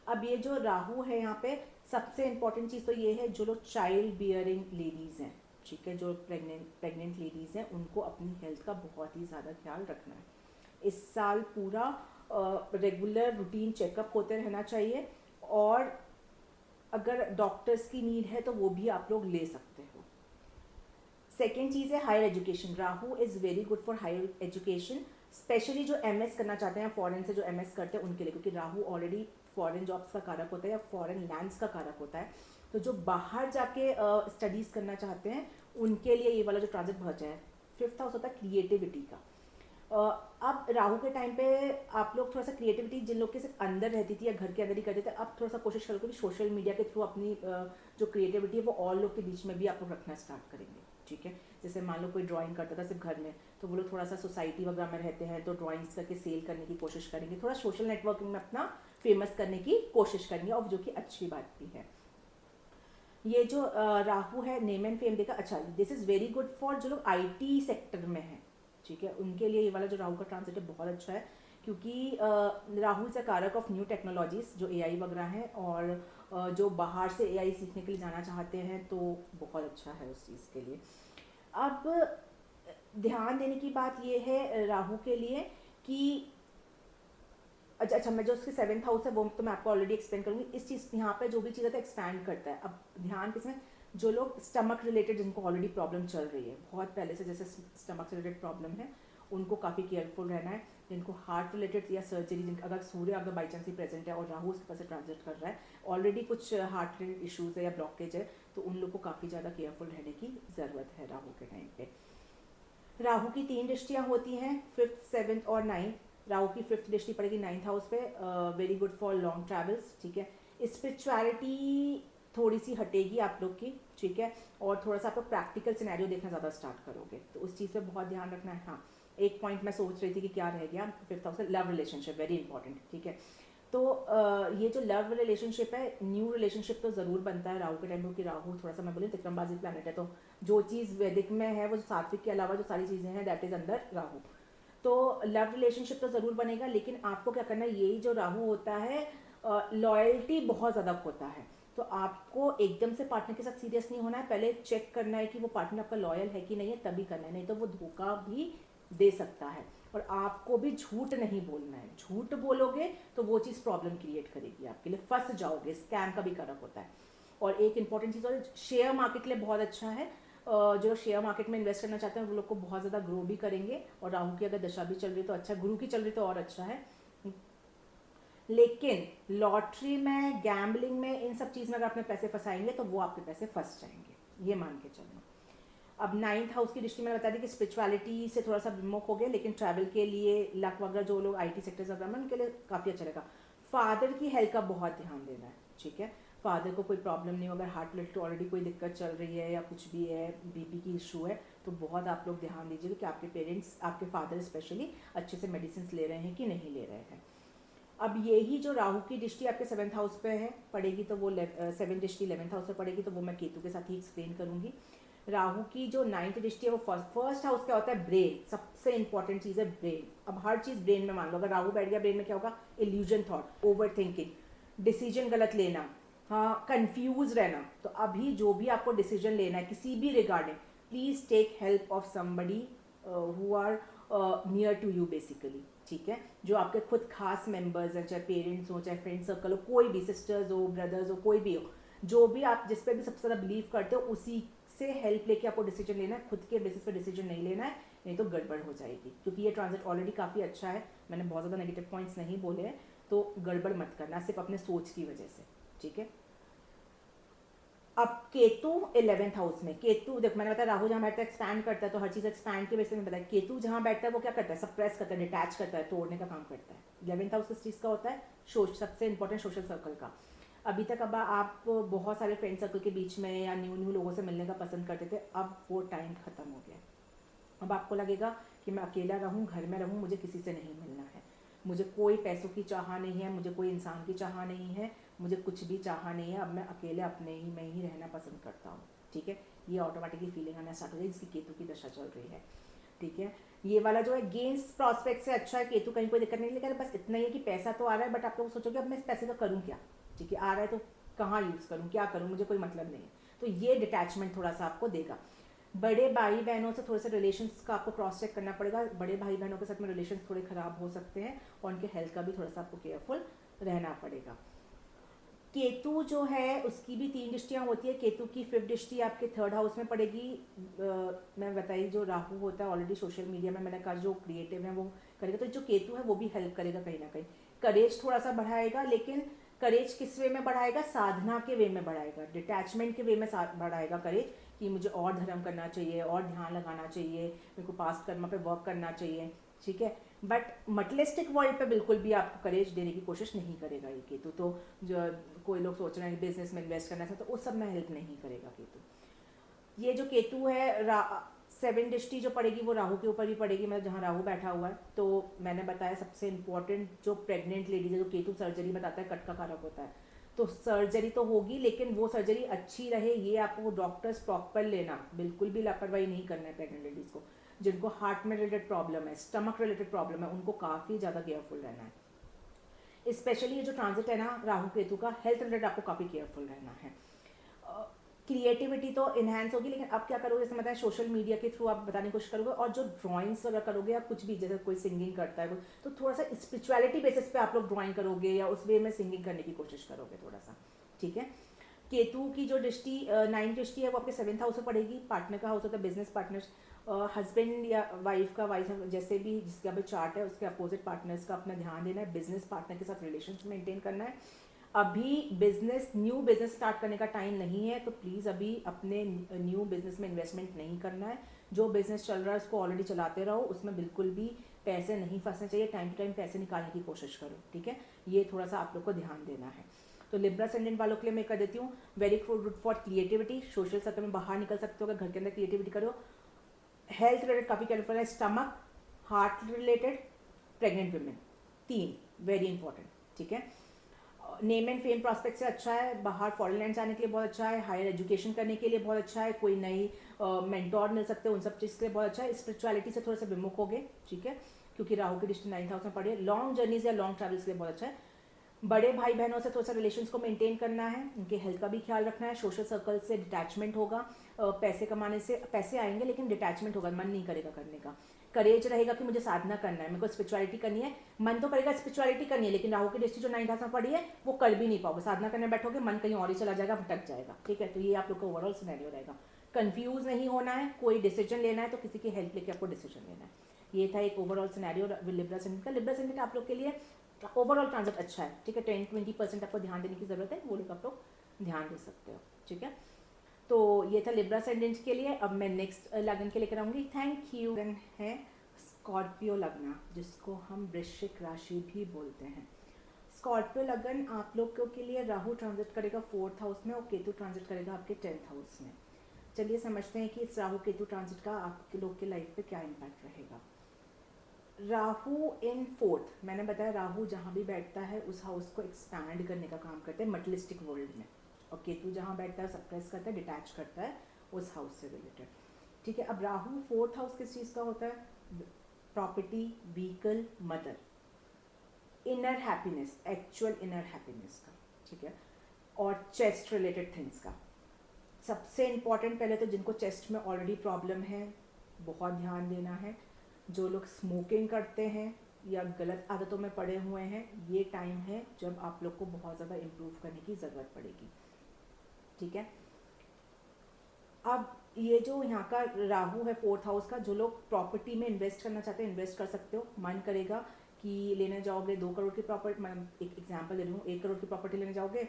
A: अब ये जो राहु है यहाँ पे सबसे इम्पॉर्टेंट चीज़ तो ये है जो लोग चाइल्ड बियरिंग लेडीज़ हैं, ठीक है, जो प्रेग्नेंट लेडीज़ हैं उनको अपनी हेल्थ का बहुत ही ज़्यादा ख्याल रखना है। इस साल पूरा रेगुलर रूटीन चेकअप होते रहना चाहिए, और अगर डॉक्टर्स की नीड है तो वो भी आप लोग ले सकते हो। सेकेंड चीज़ है higher education. Rahu is very good for higher education, specially जो एमएस करना चाहते हैं, फॉरेन से जो एमएस करते हैं उनके लिए, क्योंकि राहु ऑलरेडी फॉरेन जॉब्स का कारक होता है या फॉरेन लैंड्स का कारक होता है। तो जो बाहर जाके स्टडीज़ करना चाहते हैं उनके लिए ये वाला जो ट्रांजिट बहुत अच्छा है। 5th हाउस होता है क्रिएटिविटी का। अब राहु के टाइम पे आप लोग थोड़ा सा क्रिएटिविटी जिन लोग के सिर्फ अंदर रहती थी या घर के अंदर ही करते थे, अब थोड़ा सा कोशिश करोगे कि सोशल मीडिया के थ्रू अपनी जो क्रिएटिविटी है वो और लोग के बीच में भी आप लोग रखना स्टार्ट करेंगे, ठीक है। जैसे मान लो कोई ड्राइंग करता था सिर्फ घर में, तो वो लोग थोड़ा सा सोसाइटी वगैरह में रहते हैं तो ड्राइंग्स करके सेल करने की कोशिश करेंगे, थोड़ा सोशल नेटवर्किंग में अपना फेमस करने की कोशिश करेंगे, और जो कि अच्छी बात भी है। ये जो राहु है नेम एंड फेम देगा, अच्छा this is very good for जो लोग आईटी सेक्टर में हैं, ठीक है, उनके लिए ये वाला जो राहु का ट्रांजिट है बहुत अच्छा है, क्योंकि राहु इज़ अ कारक ऑफ न्यू टेक्नोलॉजीज़ जो एआई वगैरह हैं, और जो बाहर से एआई सीखने के लिए जाना चाहते हैं तो बहुत अच्छा है उस चीज़ के लिए। अब ध्यान देने की बात ये है राहु के लिए कि अच्छा, मैं जो उसके 7th हाउस है वो तो मैं आपको ऑलरेडी एक्सप्लेन करूँगी। इस चीज़ यहाँ पे जो भी चीज़ होता है एक्सपैंड करता है। अब ध्यान किसमें, जो लोग स्टमक रिलेटेड, जिनको ऑलरेडी प्रॉब्लम चल रही है बहुत पहले से, जैसे स्टमक से रिलेटेड प्रॉब्लम है, उनको काफ़ी केयरफुल रहना है। जिनको हार्ट रिलेटेड या सर्जरी, अगर सूर्य अगर बाई चांस ही प्रेजेंट है और राहु उसके पास से ट्रांजिट कर रहा है, ऑलरेडी कुछ हार्ट रिलेटेड इशूज़ है या ब्लॉकेज है, तो उन लोग को काफ़ी ज़्यादा केयरफुल रहने की ज़रूरत है राहु के टाइम पे। राहु की 3 दृष्टियाँ होती हैं, 5th 7th और 9th। राहु की 5th दृष्टि पड़ेगी 9th हाउस पे, very good for long travels, ठीक है। स्पिरिचुअलिटी थोड़ी सी हटेगी आप लोग की, ठीक है, और थोड़ा सा आप लोग प्रैक्टिकल सिनेरियो देखना ज़्यादा स्टार्ट करोगे, तो उस चीज़ पे बहुत ध्यान रखना है। हाँ, एक पॉइंट मैं सोच रही थी कि क्या रह गया 5th house, love relationship, very important, ठीक है। तो ये जो लव रिलेशनशिप है, न्यू रिलेशनशिप तो ज़रूर बनता है राहु के टाइम, क्योंकि राहु थोड़ा सा मैं बोली तिक्रमबाजी प्लानट है, तो जो चीज़ वैदिक में है वो सात्विक के अलावा जो सारी चीज़ें हैं दैट इज़ अंदर राहु। तो लव रिलेशनशिप तो ज़रूर बनेगा, लेकिन आपको क्या करना है, यही जो राहु होता है लॉयल्टी बहुत ज़्यादा होता है, तो आपको एकदम से पार्टनर के साथ सीरियस नहीं होना है। पहले चेक करना है कि वो पार्टनर आपका लॉयल है कि नहीं है, तभी करना है, नहीं तो वो धोखा भी दे सकता है। और आपको भी झूठ नहीं बोलना है, झूठ बोलोगे तो वो चीज़ प्रॉब्लम क्रिएट करेगी आपके लिए, फंस जाओगे, स्कैम का भी कारक होता है। और एक इंपॉर्टेंट चीज़ और, शेयर मार्केट के लिए बहुत अच्छा है। जो शेयर मार्केट में इन्वेस्ट करना चाहते हैं वो लोग को बहुत ज़्यादा ग्रो भी करेंगे, और राहु की अगर दशा भी चल रही है तो अच्छा, गुरु की चल रही तो और अच्छा है। लेकिन लॉटरी में, गैम्बलिंग में, इन सब चीज़ में अगर अपने पैसे फंसाएंगे तो वो आपके पैसे फंस जाएंगे, ये मान के चलना। अब 9th हाउस की दृष्टि में बता दी कि स्पिरिचुअलिटी से थोड़ा सा विमुख हो गए, लेकिन ट्रैवल के लिए, लक वगैरह जो लोग आईटी सेक्टर्स वगैरह में, उनके लिए काफ़ी अच्छा रहेगा। फादर की हेल्थ का बहुत ध्यान देना है, ठीक है। फादर को कोई प्रॉब्लम नहीं हो, अगर हार्ट रिलेटेड ऑलरेडी कोई दिक्कत चल रही है या कुछ भी है, बीपी की इशू है, तो बहुत आप लोग ध्यान दीजिएगा कि आपके पेरेंट्स, आपके फादर स्पेशली अच्छे से मेडिसिन ले रहे हैं कि नहीं ले रहे हैं। अब यही जो राहु की दृष्टि आपके 7th हाउस पे है पड़ेगी, तो वो 7th दृष्टि 11th हाउस पे पड़ेगी, तो वो मैं केतु के साथ ही एक्सप्लेन करूंगी। राहु की जो 9th दृष्टि है वो फर्स्ट हाउस क्या होता है, ब्रेन, सबसे इंपॉर्टेंट चीज़ है ब्रेन। अब हर चीज़ ब्रेन में मान लो, अगर राहु बैठ गया ब्रेन में क्या होगा, illusion thought, over thinking, decision गलत लेना, हाँ, कंफ्यूज रहना। तो अभी जो भी आपको डिसीजन लेना है किसी भी regarding, please take help of somebody who are near to you basically, ठीक है, जो आपके खुद खास मेंबर्स हैं, चाहे पेरेंट्स हो, चाहे फ्रेंड सर्कल हो, कोई भी, सिस्टर्स हो, ब्रदर्स हो, कोई भी हो, जो भी आप जिस पे भी सबसे ज़्यादा बिलीव करते हो, उसी से हेल्प लेके आपको डिसीजन लेना है, खुद के बेसिस पे डिसीजन नहीं लेना है, नहीं तो गड़बड़ हो जाएगी। क्योंकि ये ट्रांजिट ऑलरेडी काफ़ी अच्छा है, मैंने बहुत ज़्यादा नेगेटिव पॉइंट्स नहीं बोले हैं, तो गड़बड़ मत करना सिर्फ अपने सोच की वजह से, ठीक है। अब केतु 11th हाउस में, केतु देखो मैंने बताया राहु जहाँ बैठता है एक्सपैंड करता है, तो हर चीज़ एक्सपैंड के बेसिस में बताया, केतु जहाँ बैठता है वो क्या करता है, सप्रेस करता है, डिटैच करता है, तोड़ने का काम करता है। 11th हाउस किस चीज़ का होता है, सबसे इंपॉर्टेंट सोशल सर्कल का। अभी तक अब आप बहुत सारे फ्रेंड सर्कल के बीच में या न्यू लोगों से मिलने का पसंद करते थे, अब वो टाइम खत्म हो गया। अब आपको लगेगा कि मैं अकेला रहूँ, घर में रहूँ, मुझे किसी से नहीं मिलना है, मुझे कोई पैसों की चाह नहीं है, मुझे कोई इंसान की चाह नहीं है, मुझे कुछ भी चाह नहीं है, अब मैं अकेले अपने ही में ही रहना पसंद करता हूँ, ठीक है। ये ऑटोमेटिकली फीलिंग आना स्टार्ट हो गई, जिसकी केतु की दशा चल रही है, ठीक है। ये वाला जो है गेंस प्रॉस्पेक्ट से अच्छा है, केतु कहीं कोई दिक्कत नहीं, लेकिन बस इतना ही है कि पैसा तो आ रहा है, बट आप लोग सोचोगे अब मैं इस पैसे का करूँ क्या, ठीक है, आ रहा है तो कहाँ यूज़ करूँ, क्या करूँ, मुझे कोई मतलब नहीं है, तो ये डिटैचमेंट थोड़ा सा आपको देगा। बड़े भाई बहनों से थोड़े से रिलेशंस का आपको क्रॉस चेक करना पड़ेगा, बड़े भाई बहनों के साथ में रिलेशंस थोड़े ख़राब हो सकते हैं, और उनके हेल्थ का भी थोड़ा सा आपको केयरफुल रहना पड़ेगा। केतु जो है उसकी भी 3 दृष्टियाँ होती है, केतु की 5th दृष्टि आपके 3rd हाउस में पड़ेगी। मैं बताई जो राहु होता है ऑलरेडी सोशल मीडिया में, मैंने कहा जो क्रिएटिव है वो करेगा, तो जो केतु है वो भी हेल्प करेगा कहीं ना कहीं, करेज थोड़ा सा बढ़ाएगा, लेकिन करेज किस वे में बढ़ाएगा, साधना के वे में बढ़ाएगा, डिटैचमेंट के वे में बढ़ाएगा करेज, कि मुझे और धर्म करना चाहिए, और ध्यान लगाना चाहिए, मेरे को पास्ट कर्म पे वर्क करना चाहिए, ठीक है। बट मटलिस्टिक वर्ल्ड पे बिल्कुल भी आपको करेज देने की कोशिश नहीं करेगा ये केतु। तो जो कोई लोग सोच रहे हैं बिजनेस में इन्वेस्ट करना है, तो उस सब में हेल्प नहीं करेगा केतु। ये जो केतु है 7 दृष्टि जो पड़ेगी वो राहु के ऊपर भी पड़ेगी, मतलब जहाँ राहु बैठा हुआ है। तो मैंने बताया सबसे इंपॉर्टेंट जो प्रेग्नेंट लेडीज है, जो केतु सर्जरी बताता है कट का कारक होता है, तो सर्जरी तो होगी, लेकिन वो सर्जरी अच्छी रहे ये आपको डॉक्टर्स प्रॉपर लेना, बिल्कुल भी लापरवाही नहीं करना है प्रेग्नेंट लेडीज़ को। जिनको हार्ट में रिलेटेड प्रॉब्लम है, स्टमक रिलेटेड प्रॉब्लम है, उनको काफ़ी ज़्यादा केयरफुल रहना है। स्पेशली ये जो ट्रांजिट है ना राहु केतु का, हेल्थ रिलेटेड आपको काफ़ी केयरफुल रहना है। क्रिएटिविटी तो इन्हांस होगी, लेकिन अब क्या करोगे, जैसे बताया सोशल मीडिया के थ्रू आप बताने की कोशिश करोगे, और जो ड्राइंग्स वगैरह करोगे या कुछ भी, जैसे कोई सिंगिंग करता है तो थोड़ा सा स्पिरिचुअलिटी बेसिस पे आप लोग ड्राइंग करोगे या उस वे में सिंगिंग करने की कोशिश करोगे थोड़ा सा, ठीक है। केतु की जो दृष्टि 9 दृष्टि है वो आपके 7th हाउस में पड़ेगी। पार्टनर का हाउस होता है बिजनेस पार्टनर्स, हस्बैंड या वाइफ का, वाइफ जैसे भी जिसका भी चार्ट है उसके अपोजिट पार्टनर्स का अपना ध्यान देना है, बिजनेस पार्टनर के साथ रिलेशन मेंटेन करना है। अभी न्यू बिजनेस स्टार्ट करने का टाइम नहीं है, तो प्लीज़ अभी अपने न्यू बिजनेस में इन्वेस्टमेंट नहीं करना है। जो बिजनेस चल रहा है उसको ऑलरेडी चलाते रहो, उसमें बिल्कुल भी पैसे नहीं फंसने चाहिए, टाइम टू टाइम पैसे निकालने की कोशिश करो, ठीक है। ये थोड़ा सा आप लोग को ध्यान देना है। तो लिब्रा असेंडेंट वालों के लिए मैं कर देती हूँ very good for creativity, social circle में बाहर निकल सकते हो, अगर घर के अंदर क्रिएटिविटी करो। हेल्थ रिलेटेड काफ़ी केयरफुल है, stomach, heart related, pregnant women, 3 very important, ठीक है। नेम एंड फेम प्रॉस्पेक्ट से अच्छा है, बाहर फॉरेन लैंड जाने के लिए बहुत अच्छा है, हायर एजुकेशन करने के लिए बहुत अच्छा है, कोई नई मेंटोर मिल सकते हैं, उन सब चीज़ के लिए बहुत अच्छा है। स्पिरिचुअलिटी से थोड़ा सा विमुख हो गए, ठीक है, क्योंकि राहु की दृष्टि 9th हाउस में पड़ी है। लॉन्ग जर्नीज या लॉन्ग ट्रैवल्स के लिए बहुत अच्छा है। बड़े भाई बहनों से थोड़ा सा रिलेशंस को मेंटेन करना है, उनके हेल्थ का भी ख्याल रखना है। सोशल सर्कल से डिटैचमेंट होगा, पैसे कमाने से पैसे आएंगे लेकिन डिटैचमेंट होगा, मन नहीं करेगा करने का। करेज रहेगा कि मुझे साधना करना है, मेरे को स्पिरिचुअलिटी करनी है, मन तो करेगा स्पिरिचुअलिटी करनी है, लेकिन राहु की दृष्टि जो 9th हाउस में पड़ी है वो कर भी नहीं पाओगे। साधना करने बैठोगे मन कहीं और ही चला जाएगा, भटक जाएगा, ठीक है। तो ये आप लोग का ओवरऑल सिनेरियो रहेगा। कंफ्यूज नहीं होना है, कोई डिसीजन लेना है तो किसी की हेल्प लेके आपको डिसीजन लेना है। ये था एक ओवरऑल सिनेरियो लिब्रा असेंडेंट का। लिब्रा असेंडेंट आप लोग के लिए ओवरऑल ट्रांजिट अच्छा है, ठीक है। 10-20% आपको ध्यान देने की जरूरत है, वो लोग आप लोग ध्यान दे सकते हो, ठीक है। तो ये था लिब्रा असेंडेंट के लिए। अब मैं नेक्स्ट लगन के लेकर आऊंगी। Thank you. है स्कॉर्पियो लगन, जिसको हम वृश्चिक राशि भी बोलते हैं। स्कॉर्पियो लगन आप लोगों के लिए राहु ट्रांजिट करेगा 4th हाउस में और केतु ट्रांजिट करेगा आपके 10th हाउस में। चलिए समझते हैं कि इस राहु केतु ट्रांजिट का आपके लोग के लाइफ पे क्या इम्पैक्ट रहेगा। राहु इन 4th, मैंने बताया राहु जहाँ भी बैठता है उस हाउस को एक्सपैंड करने का काम करता है मटेरियलिस्टिक वर्ल्ड में, और केतु जहाँ बैठता है सप्रेस करता है, डिटैच करता है उस हाउस से रिलेटेड, ठीक है। अब राहु 4th हाउस किस चीज़ का होता है? Property, vehicle, mother, inner happiness, actual inner happiness का, ठीक है, और चेस्ट रिलेटेड थिंग्स का। सबसे इम्पॉर्टेंट पहले तो जिनको चेस्ट में ऑलरेडी प्रॉब्लम है बहुत ध्यान देना है। जो लोग स्मोकिंग करते हैं या गलत आदतों में पड़े हुए हैं, ये टाइम है जब आप लोग को बहुत ज़्यादा इम्प्रूव करने की ज़रूरत पड़ेगी, ठीक है। अब ये जो यहाँ का राहु है 4th हाउस का, जो लोग प्रॉपर्टी में इन्वेस्ट करना चाहते हैं इन्वेस्ट कर सकते हो। मन करेगा कि लेने जाओगे 2 करोड़ की प्रॉपर्टी, मैं एक एग्जांपल दे रही हूँ, 1 करोड़ की प्रॉपर्टी लेने जाओगे,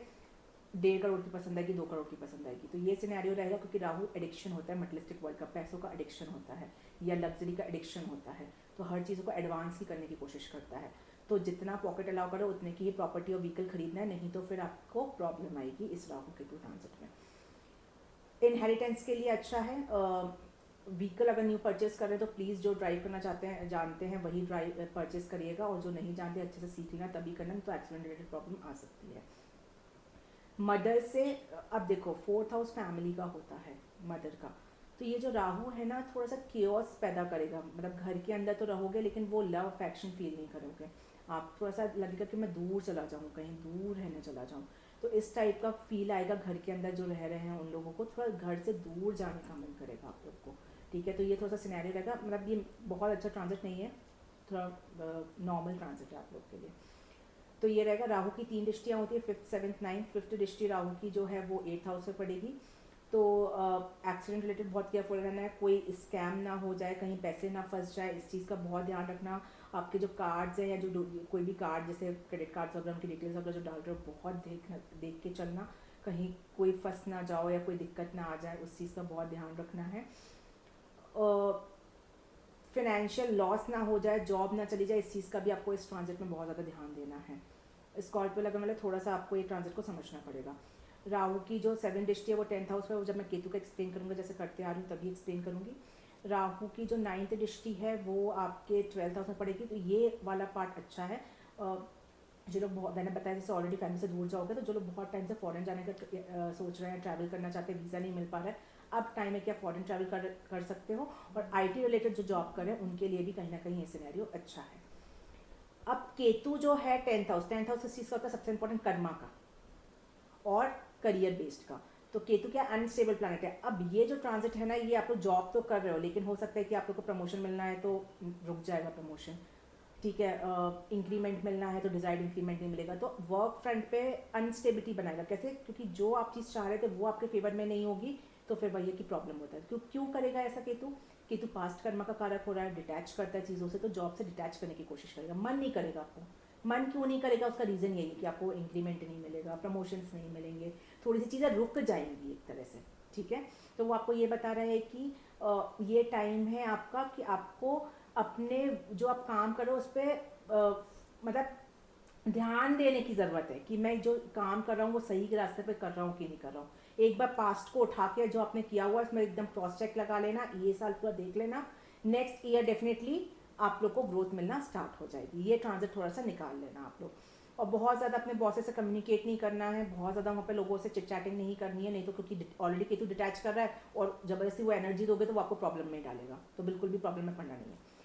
A: 1.5 करोड़ की पसंद आएगी, 2 करोड़ की पसंद आएगी, तो ये सिनेरियो रहेगा। क्योंकि राहु एडिक्शन होता है मटेरियलिस्टिक वर्ल्ड का, पैसों का एडिक्शन होता है या लग्जरी का एडिक्शन होता है, तो हर चीज़ों को एडवांस ही करने की कोशिश करता है। तो जितना पॉकेट अलाउ करो उतने की ही प्रॉपर्टी और व्हीकल खरीदना है, नहीं तो फिर आपको प्रॉब्लम आएगी इस राहु केतु ट्रांजिट में। इनहेरिटेंस के लिए अच्छा है। व्हीकल अगर न्यू परचेस कर रहे हैं तो प्लीज़ जो ड्राइव करना चाहते हैं जानते हैं वही ड्राइव परचेस करिएगा, और जो नहीं जानते अच्छे से सीख लेना तभी करना, तो एक्सीडेंट रिलेटेड प्रॉब्लम आ सकती है। मदर से, अब देखो 4th हाउस फैमिली का होता है मदर का, तो ये जो राहु है ना थोड़ा सा केओस पैदा करेगा, मतलब घर के अंदर तो रहोगे लेकिन वो लव अफेक्शन फील नहीं करोगे आप, थोड़ा सा लगेगा कि मैं दूर चला जाऊँ, कहीं दूर रहने चला जाऊँ, तो इस टाइप का फील आएगा। घर के अंदर जो रह रहे हैं उन लोगों को थोड़ा घर से दूर जाने का मन करेगा आप लोग को, ठीक है। तो ये थोड़ा सा सिनेरियो रहेगा, मतलब ये बहुत अच्छा ट्रांजिट नहीं है, थोड़ा नॉर्मल ट्रांजिट है आप लोग के लिए। तो ये रहेगा। राहु की 3 दृष्टियाँ होती है, 5th 7th 9th। 5th दृष्टि राहु की जो है वो 8th हाउस में पड़ेगी। तो एक्सीडेंट रिलेटेड बहुत केयरफुल रहना है, कोई स्कैम ना हो जाए, कहीं पैसे ना फंस जाए, इस चीज़ का बहुत ध्यान रखना। आपके जो कार्ड्स हैं या जो कोई भी कार्ड जैसे क्रेडिट कार्ड्स वगैरह उनकी डिटेल्स वगैरह जो डाल रहे हो बहुत देख के चलना, कहीं कोई फंस ना जाओ या कोई दिक्कत ना आ जाए, उस चीज़ का बहुत ध्यान रखना है। फिनेंशियल लॉस ना हो जाए, जॉब ना चली जाए, इस चीज़ का भी आपको इस ट्रांजिट में बहुत ज़्यादा ध्यान देना है। स्कॉर्पियो लगन वाले थोड़ा सा आपको ये ट्रांजिट को समझना पड़ेगा। राहु की जो 7th दृष्टि है वो 10th हाउस में, वो जब मैं केतु का एक्सप्लेन करूँगा जैसे करते आ रही हूँ तभी एक्सप्लेन करूँगी। राहु की जो 9th दृष्टि है वो आपके 12th हाउस में पड़ेगी, तो ये वाला पार्ट अच्छा है। जो लोग बहुत, मैंने बताया जैसे ऑलरेडी फैमिली से दूर जाओगे, तो जो लोग बहुत टाइम से फॉरेन जाने का सोच रहे हैं, ट्रैवल करना चाहते हैं, वीज़ा नहीं मिल पा रहा है, अब टाइम है कि आप फॉरेन ट्रैवल कर सकते हो। और आईटी रिलेटेड जो जॉब करें उनके लिए भी कहीं ना कहीं ये सिनेरियो अच्छा है। अब केतु जो है 10th हाउस इस चीज़ का होता है सबसे इंपॉर्टेंट कर्मा का और करियर बेस्ड का। तो केतु क्या अनस्टेबल प्लैनेट है। अब ये जो ट्रांजिट है ना, ये आप लोग जॉब तो कर रहे हो, लेकिन हो सकता है कि आप लोग को प्रमोशन मिलना है तो रुक जाएगा प्रमोशन, ठीक है। इंक्रीमेंट मिलना है तो डिजायर्ड इंक्रीमेंट नहीं मिलेगा, तो वर्क फ्रंट पे अनस्टेबिलिटी बनाएगा। कैसे? क्योंकि जो आप चीज़ चाह रहे थे वो आपके फेवर में नहीं होगी, तो फिर वही की प्रॉब्लम होता है। क्यों करेगा ऐसा केतु? केतु पास्ट कर्मा का कारक हो रहा है, डिटैच करता है चीज़ों से, तो जॉब से डिटैच करने की कोशिश करेगा। मन नहीं करेगा आपको। मन क्यों नहीं करेगा? उसका रीज़न यही है कि आपको इंक्रीमेंट नहीं मिलेगा, प्रमोशंस नहीं मिलेंगे, थोड़ी सी चीज़ें रुक जाएंगी एक तरह से, ठीक है। तो वो आपको ये बता रहा है कि ये टाइम है आपका कि आपको अपने जो आप काम करो उस पर मतलब ध्यान देने की ज़रूरत है कि मैं जो काम कर रहा हूँ वो सही रास्ते पे कर रहा हूँ कि नहीं कर रहा हूँ। एक बार पास्ट को उठा के जो आपने किया हुआ है उसमें एकदम क्रॉस चेक लगा लेना, ये साल पूरा देख लेना, नेक्स्ट ईयर डेफिनेटली आप लोग को ग्रोथ मिलना स्टार्ट हो जाएगी। ये ट्रांजिट थोड़ा सा निकाल लेना आप लोग। और बहुत ज़्यादा अपने बॉसेस से कम्युनिकेट नहीं करना है, बहुत ज़्यादा वहाँ पे लोगों से चिट चैटिंग नहीं करनी है, नहीं तो क्योंकि ऑलरेडी केतु डिटैच कर रहा है और ज़बरदस्ती वो एनर्जी दोगे तो वो आपको प्रॉब्लम में डालेगा, तो बिल्कुल भी प्रॉब्लम में पड़ना नहीं है।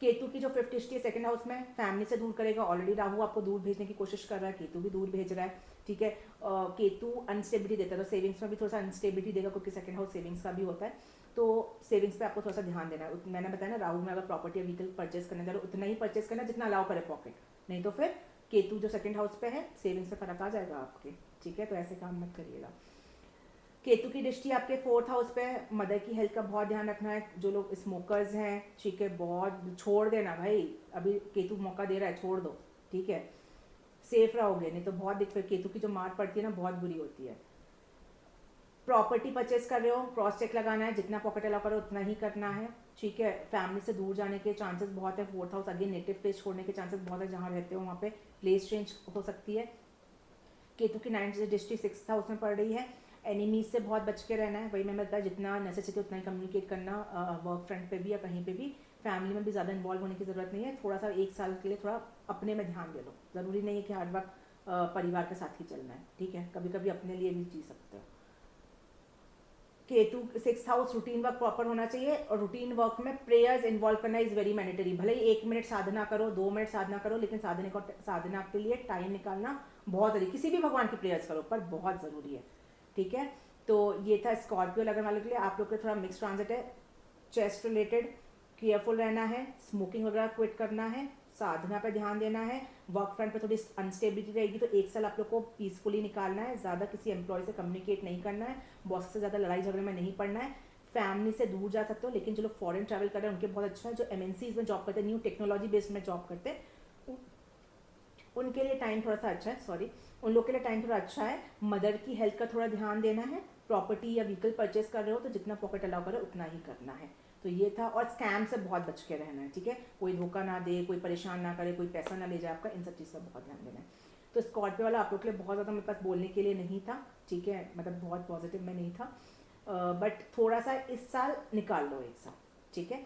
A: केतु की जो 5th दृष्टि है 2nd हाउस में, फैमिली से दूर करेगा। ऑलरेडी राहु आपको दूर भेजने की कोशिश कर रहा है, केतु भी दूर भेज रहा है, ठीक है। केतु अनस्टेबिलिटी देता है, तो सेविंग्स में भी थोड़ा सा अनस्टेबिलिटी देगा, क्योंकि 2nd हाउस सेविंग्स का भी होता है, तो सेविंग्स पे आपको थोड़ा सा ध्यान देना है। मैंने बताया ना, राहु में अगर प्रॉपर्टी या व्हीकल परचेस करने जा रहे हो उतना ही परचेस करना जितना अलाउ करे पॉकेट, नहीं तो फिर केतु जो 2nd हाउस पे है सेविंग्स पे फर्क आ जाएगा आपके, ठीक है। तो ऐसे काम मत करिएगा। केतु की दृष्टि आपके 4th हाउस पे, मदर की हेल्थ का बहुत ध्यान रखना है। जो लोग स्मोकर्स हैं, ठीक है, बहुत छोड़ देना भाई, अभी केतु मौका दे रहा है, छोड़ दो, ठीक है, सेफ रहोगे, नहीं तो बहुत दिक्कत। केतु की जो मार पड़ती है ना बहुत बुरी होती है। प्रॉपर्टी परचेस कर रहे हो, क्रॉस चेक लगाना है, जितना पॉकेट अलाउ करो उतना ही करना है, ठीक है। फैमिली से दूर जाने के चांसेस बहुत है। 4th house again native place छोड़ने के चांसेस बहुत है, जहाँ रहते हो वहाँ पे प्लेस चेंज हो सकती है। केतु की 9th दृष्टि 6th हाउस में पड़ रही है। एनिमीज से बहुत बच के रहना है, वही मैं बताया, जितना नेसेसिटी उतना ही कम्युनिकेट करना, वर्क फ्रंट पे भी या कहीं पे भी। फैमिली में भी ज़्यादा इन्वॉल्व होने की ज़रूरत नहीं है, थोड़ा सा 1 साल के लिए थोड़ा अपने में ध्यान दे लो। ज़रूरी नहीं है कि हर वक्त परिवार के साथ ही चलना है, ठीक है, कभी कभी अपने लिए भी जी सकते हो। Ketu 6th house, routine work proper होना चाहिए, और रूटीन वर्क में प्रेयर्स इन्वॉल्व करना इज वेरी मैंडेटरी। भले ही 1 मिनट साधना करो, 2 मिनट साधना करो, लेकिन साधना के लिए टाइम निकालना बहुत जरूरी। किसी भी भगवान की प्रेयर्स करो पर बहुत ज़रूरी है, ठीक है। तो ये था स्कॉर्पियो लगने वाले के लिए। आप लोग के थोड़ा मिक्स ट्रांजिट है, चेस्ट रिलेटेड केयरफुल रहना है, स्मोकिंग वगैरह क्विट करना है, साधना पे ध्यान देना है। वर्क फ्रंट पे थोड़ी अनस्टेबिलिटी रहेगी, तो 1 साल आप लोग को पीसफुली निकालना है। ज़्यादा किसी एम्प्लॉय से कम्युनिकेट नहीं करना है, बॉस से ज़्यादा लड़ाई झगड़े में नहीं पड़ना है। फैमिली से दूर जा सकते हो, लेकिन जो लोग फॉरेन ट्रैवल कर रहे हैं उनके बहुत अच्छा है। जो MNCs में जॉब करते हैं, न्यू टेक्नोलॉजी बेस्ड में जॉब करते हैं, उनके लिए टाइम थोड़ा सा अच्छा है, सॉरी, उन लोग के लिए टाइम थोड़ा अच्छा है। मदर की हेल्थ का थोड़ा ध्यान देना है। प्रॉपर्टी या व्हीकल परचेस कर रहे हो तो जितना पॉकेट अलाउ करे उतना ही करना है। तो ये था। और स्कैम से बहुत बच के रहना है, ठीक है, कोई धोखा ना दे, कोई परेशान ना करे, कोई पैसा ना ले जाए आपका, इन सब चीज़ का बहुत ध्यान देना है। तो स्कॉर्पियो वाला आप लोग के लिए बहुत ज़्यादा मेरे पास बोलने के लिए नहीं था, ठीक है, मतलब बहुत पॉजिटिव में नहीं था, बट थोड़ा सा इस साल निकाल लो 1 साल, ठीक है।